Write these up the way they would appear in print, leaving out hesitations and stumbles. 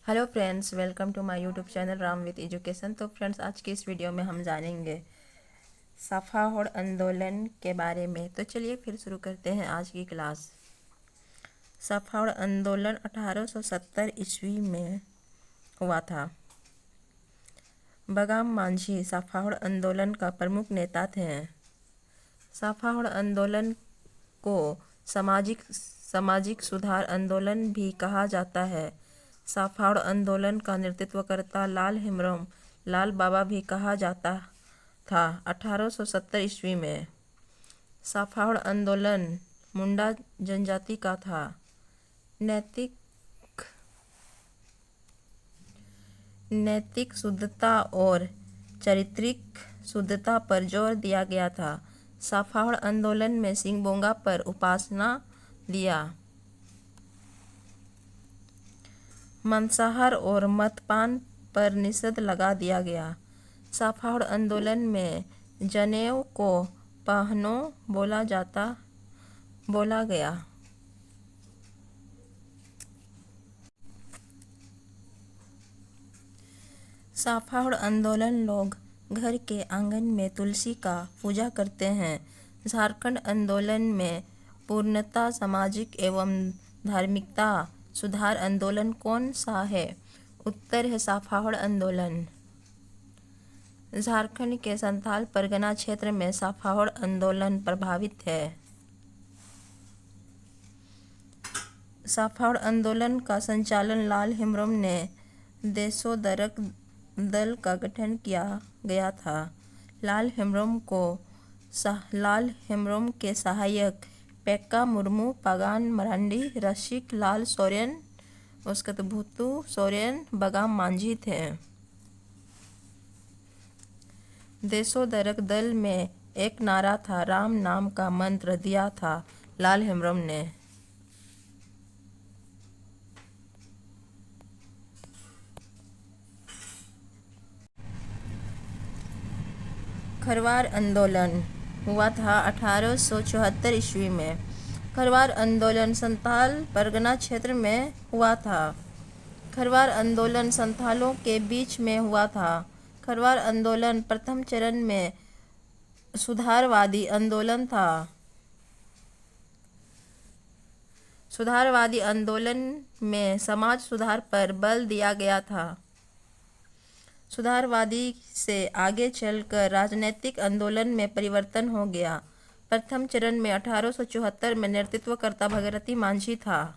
Hello friends, welcome to my YouTube channel Ram with education. तो friends, आज की इस वीडियो में हम जानेंगे साफाहोड़ आंदोलन के बारे में। तो चलिए फिर शुरू करते हैं आज की क्लास। साफाहोड़ आंदोलन 1870 ईस्वी में हुआ था। बगाम मांझी साफाहोड़ आंदोलन का प्रमुख नेता थे। साफाहोड़ आंदोलन को सामाजिक सुधार आंदोलन भी कहा जाता है। साफाहोड़ आंदोलन का नेतृत्वकर्ता लाल बाबा भी कहा जाता था। 1870 ईस्वी में साफाहोड़ आंदोलन मुंडा जनजाति का था। नैतिक शुद्धता और चारित्रिक शुद्धता पर जोर दिया गया था। साफाहोड़ आंदोलन में सिंगबोंगा पर उपासना दिया। मांसाहार और मद्यपान पर निषेध लगा दिया गया। साफाहोड़ आंदोलन में जनेऊ को पहनो बोला गया। साफाहोड़ आंदोलन लोग घर के आंगन में तुलसी का पूजा करते हैं। झारखंड आंदोलन में पूर्णतः सामाजिक एवं धार्मिकता सुधार आंदोलन कौन सा है? उत्तर है साफाहोड़ आंदोलन। झारखंड के संथाल परगना क्षेत्र में साफाहोड़ आंदोलन प्रभावित है। साफाहोड़ आंदोलन का संचालन लाल हेम्ब्रम ने देशोद्धरक दल का गठन किया गया था। लाल हेम्ब्रम के सहायक पेक्का मुर्मू, पागान मरांडी, रसिक लाल सोरेन, भूतू सोरेन, बगाम मांझी थे। देशोद्धरक दल में एक नारा था, राम नाम का मंत्र दिया था लाल हेम्ब्रम ने। खरवार आंदोलन हुआ था 1874 ईस्वी में। खरवार आंदोलन संथाल परगना क्षेत्र में हुआ था। खरवार आंदोलन संथालों के बीच में हुआ था। खरवार आंदोलन प्रथम चरण में सुधारवादी आंदोलन था। सुधारवादी आंदोलन में समाज सुधार पर बल दिया गया था। सुधारवादी से आगे चलकर राजनीतिक आंदोलन में परिवर्तन हो गया। प्रथम चरण में 1874 में नेतृत्वकर्ता भगीरथी मांझी था।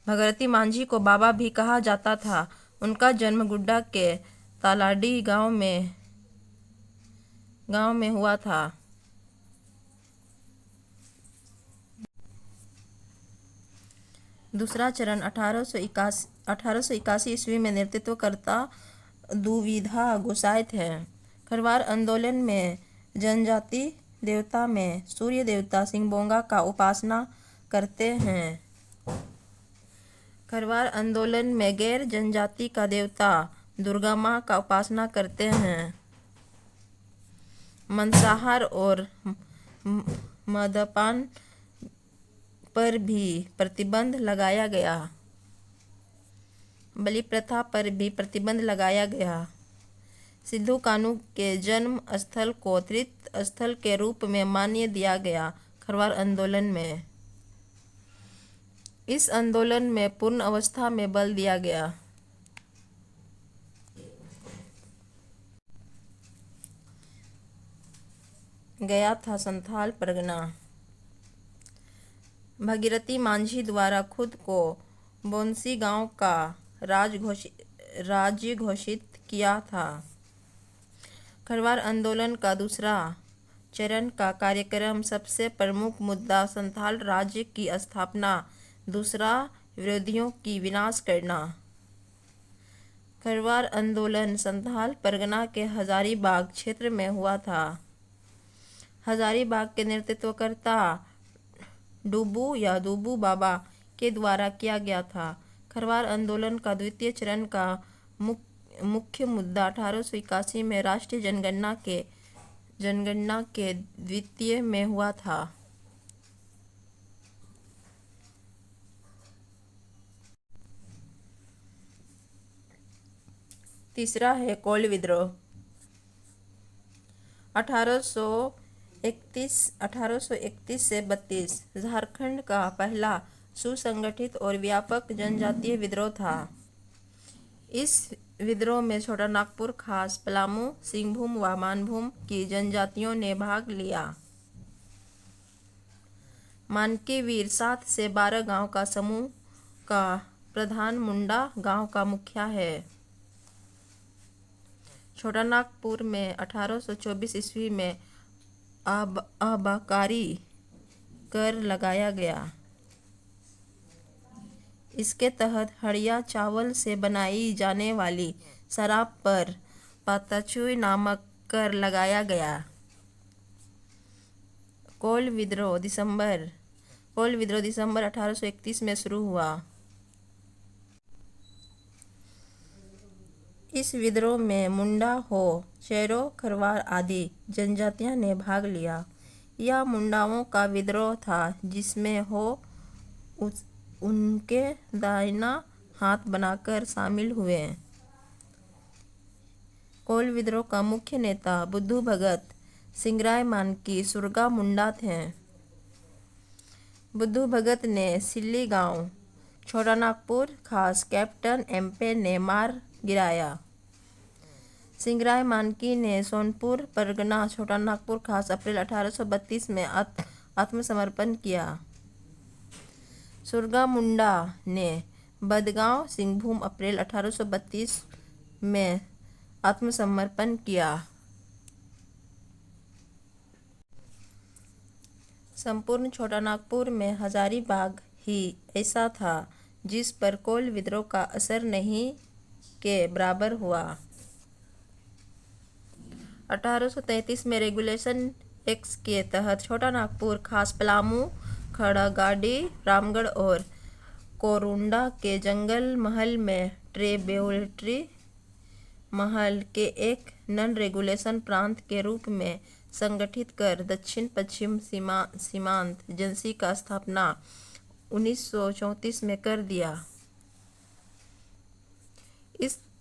भगीरथी मांझी को बाबा भी कहा जाता था। उनका जन्म गुड्डा के तालाडी गांव में हुआ था। दूसरा चरण 1881 ईस्वी में नेतृत्वकर्ता दुविधा गोसाई थे। खरवार आंदोलन में जनजाति देवता में सूर्य देवता सिंगबोंगा का उपासना करते हैं। खरवार आंदोलन में गैर जनजाति का देवता दुर्गा माँ का उपासना करते हैं। मांसाहार और मद्यपान पर भी प्रतिबंध लगाया गया। बलि प्रथा पर भी प्रतिबंध लगाया गया। सिद्धू कान्हू के जन्म स्थल को तीर्थ स्थल के रूप में मान्य दिया गया। खरवार आंदोलन में इस आंदोलन में पूर्ण अवस्था में बल दिया गया था। संथाल परगना भगीरथी मांझी द्वारा खुद को बोंसी गांव का राज्य घोषित किया था। खरवार आंदोलन का दूसरा चरण का कार्यक्रम सबसे प्रमुख मुद्दा संथाल राज्य की स्थापना, दूसरा विरोधियों की विनाश करना। खरवार आंदोलन संथाल परगना के हजारीबाग क्षेत्र में हुआ था। हजारीबाग के नेतृत्वकर्ता डूबू बाबा के द्वारा किया गया था। खरवार आंदोलन का द्वितीय चरण का मुख्य मुद्दा 1881 में राष्ट्रीय जनगणना के द्वितीय में हुआ था। तीसरा है कोल विद्रोह। 1831 से 32 झारखंड का पहला सुसंगठित और व्यापक जनजातीय विद्रोह था। इस विद्रोह में छोटा नागपुर, खास पलामू, सिंहभूम व मानभूम की जनजातियों ने भाग लिया। मानकीवीर 7 से 12 गांव का समूह का प्रधान मुंडा गांव का मुखिया है। छोटा नागपुर में 1824 ईस्वी में आबकारी कर लगाया गया। इसके तहत हड़िया चावल से बनाई जाने वाली शराब पर पाताचुई नामक कर लगाया गया। कोल विद्रोह दिसंबर 1831 में शुरू हुआ। इस विद्रोह में मुंडा, हो, शेरो, खरवार आदि जनजातियों ने भाग लिया। यह मुंडाओं का विद्रोह था जिसमें हो उनके दाहिना हाथ बनाकर शामिल हुए। कोल विद्रोह का मुख्य नेता बुद्धू भगत, सिंगराय मानकी, सुरगा मुंडा थे। बुद्धू भगत ने सिल्ली गांव, छोटा नागपुर, खास कैप्टन एम्पे ने मार गिराया। सिंगराय मानकी ने सोनपुर परगना, छोटा नागपुर, खास अप्रैल 1832 में आत्मसमर्पण किया। सुरगा मुंडा ने बदगांव, सिंहभूम, अप्रैल 1832 में आत्मसमर्पण किया। संपूर्ण छोटा नागपुर में हजारीबाग ही ऐसा था जिस पर कोल विद्रोह का असर नहीं के बराबर हुआ। 1833 में रेगुलेशन एक्ट के तहत छोटा नागपुर, खास पलामू, खड़गाडी, रामगढ़ और कोरुंडा के जंगल महल में ट्रिब्यूटरी महल के एक नॉन रेगुलेशन प्रांत के रूप में संगठित कर दक्षिण पश्चिम सीमांत एजेंसी का स्थापना 1934 में कर दिया।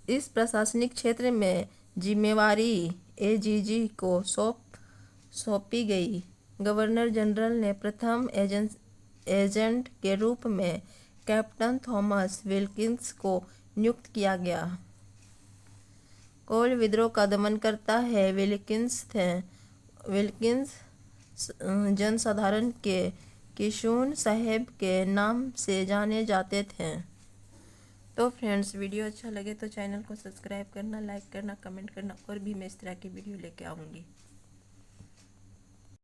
इस प्रशासनिक क्षेत्र में जिम्मेवारी एजीजी को सौंपी गई। गवर्नर जनरल ने प्रथम एजेंट के रूप में कैप्टन थॉमस विल्किंस को नियुक्त किया गया। कोल विद्रोह का दमन करता है विल्किंस थे। विल्किंस जनसाधारण के किशुन साहेब के नाम से जाने जाते थे। तो फ्रेंड्स, वीडियो अच्छा लगे तो चैनल को सब्सक्राइब करना, लाइक करना, कमेंट करना और भी मैं इस तरह की वीडियो लेके आऊँगी।